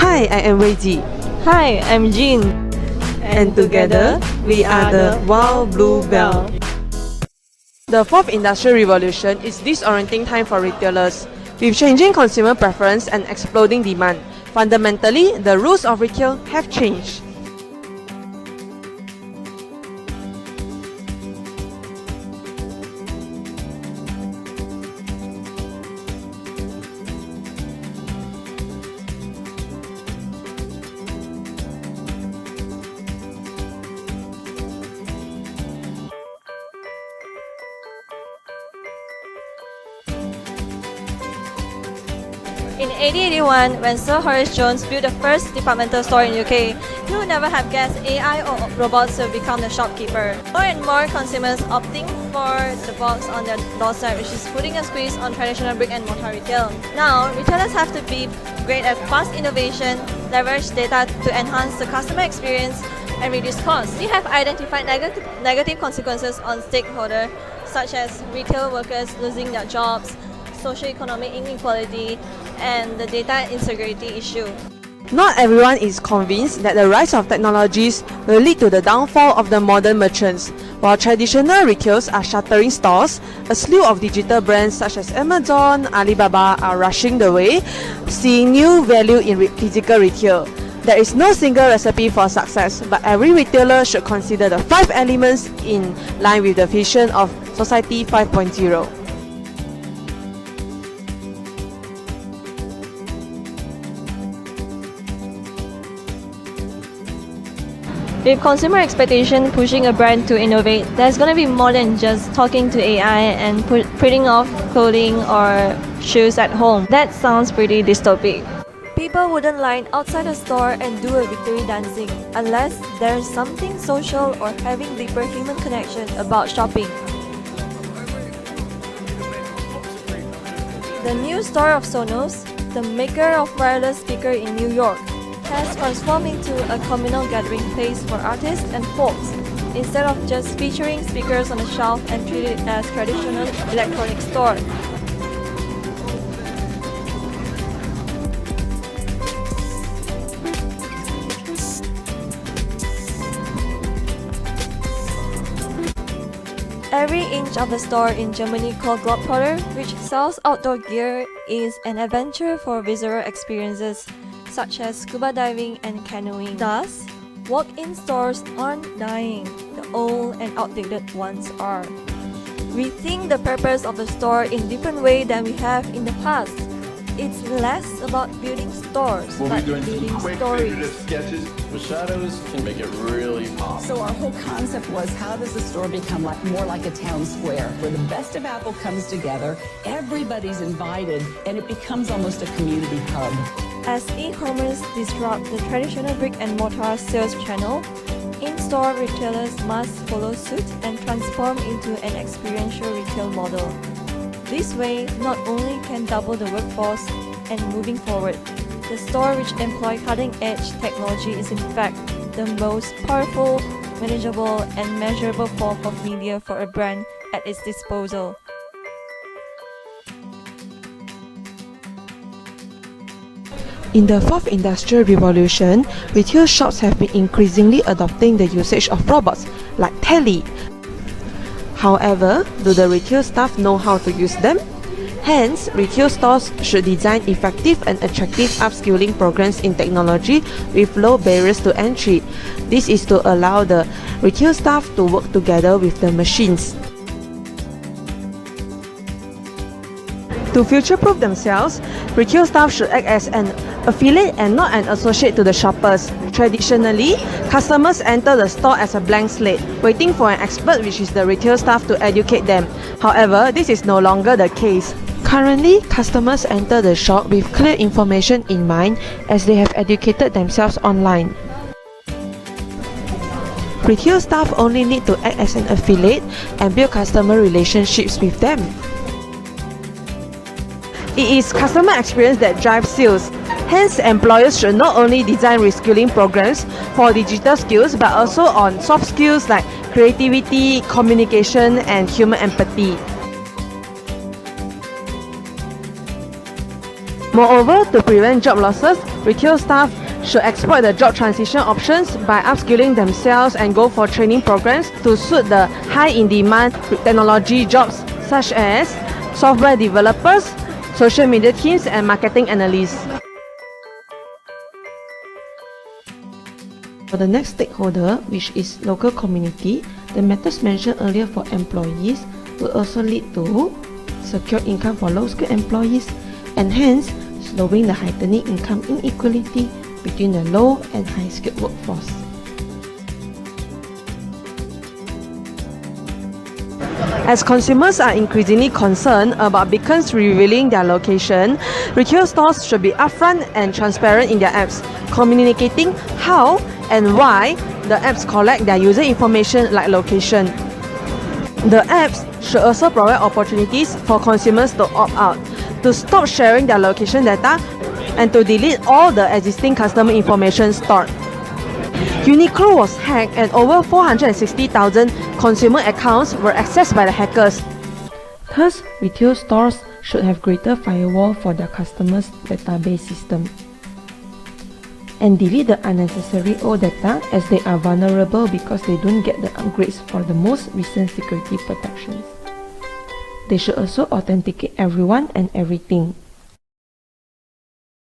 Hi, I am Weiji. Hi, I'm Jean. And together, we are the Wow Bluebell. The fourth industrial revolution is disorienting time for retailers. With changing consumer preference and exploding demand, fundamentally, the rules of retail have changed. In 1881, when Sir Horace Jones built the first departmental store in UK, he would never have guessed AI or robots would become the shopkeeper. More and more consumers opting for the box on their doorstep, which is putting a squeeze on traditional brick and mortar retail. Now, retailers have to be great at fast innovation, leverage data to enhance the customer experience, and reduce costs. We have identified negative consequences on stakeholders, such as retail workers losing their jobs, socio-economic inequality, and the data integrity issue. Not everyone is convinced that the rise of technologies will lead to the downfall of the modern merchants. While traditional retailers are shuttering stores, a slew of digital brands such as Amazon, Alibaba are rushing the way, seeing new value in physical retail. There is no single recipe for success, but every retailer should consider the 5 elements in line with the vision of Society 5.0. With consumer expectation pushing a brand to innovate, there's going to be more than just talking to AI and printing off clothing or shoes at home. That sounds pretty dystopic. People wouldn't line outside a store and do a victory dancing unless there's something social or having deeper human connection about shopping. The new story of Sonos, the maker of wireless speaker in New York, has transformed into a communal gathering place for artists and folks, instead of just featuring speakers on a shelf and treated as traditional electronic store. Every inch of the store in Germany called Globetrotter, which sells outdoor gear, is an adventure for visceral experiences such as scuba diving and canoeing. Thus, walk-in stores aren't dying, the old and outdated ones are. We think the purpose of the store in different way than we have in the past. It's less about building stores, but building stories. Sketches with shadows can make it really pop. So our whole concept was, how does the store become more like a town square where the best of Apple comes together, everybody's invited, and it becomes almost a community hub. As e-commerce disrupts the traditional brick and mortar sales channel, in-store retailers must follow suit and transform into an experiential retail model. This way, not only can double the workforce and moving forward, the store which employs cutting-edge technology is in fact the most powerful, manageable, and measurable form of media for a brand at its disposal. In the fourth industrial revolution, retail shops have been increasingly adopting the usage of robots like tele. However, do the retail staff know how to use them? Hence, retail stores should design effective and attractive upskilling programs in technology with low barriers to entry. This is to allow the retail staff to work together with the machines. To future-proof themselves, retail staff should act as an affiliate and not an associate to the shoppers. Traditionally, customers enter the store as a blank slate, waiting for an expert, which is the retail staff, to educate them. However, this is no longer the case. Currently, customers enter the shop with clear information in mind as they have educated themselves online. Retail staff only need to act as an affiliate and build customer relationships with them. It is customer experience that drives sales. Hence, employers should not only design reskilling programs for digital skills but also on soft skills like creativity, communication, and human empathy. Moreover, to prevent job losses, retail staff should exploit the job transition options by upskilling themselves and go for training programs to suit the high-in-demand technology jobs such as software developers, social media teams, and marketing analysts. For the next stakeholder, which is local community, the methods mentioned earlier for employees will also lead to secure income for low-skilled employees and hence slowing the heightening income inequality between the low and high-skilled workforce. As consumers are increasingly concerned about beacons revealing their location, retail stores should be upfront and transparent in their apps, communicating how and why the apps collect their user information like location. The apps should also provide opportunities for consumers to opt out, to stop sharing their location data, and to delete all the existing customer information stored. Uniqlo was hacked and over 460,000 consumer accounts were accessed by the hackers. Thus, retail stores should have greater firewall for their customers' database system and delete the unnecessary old data as they are vulnerable because they don't get the upgrades for the most recent security protections. They should also authenticate everyone and everything.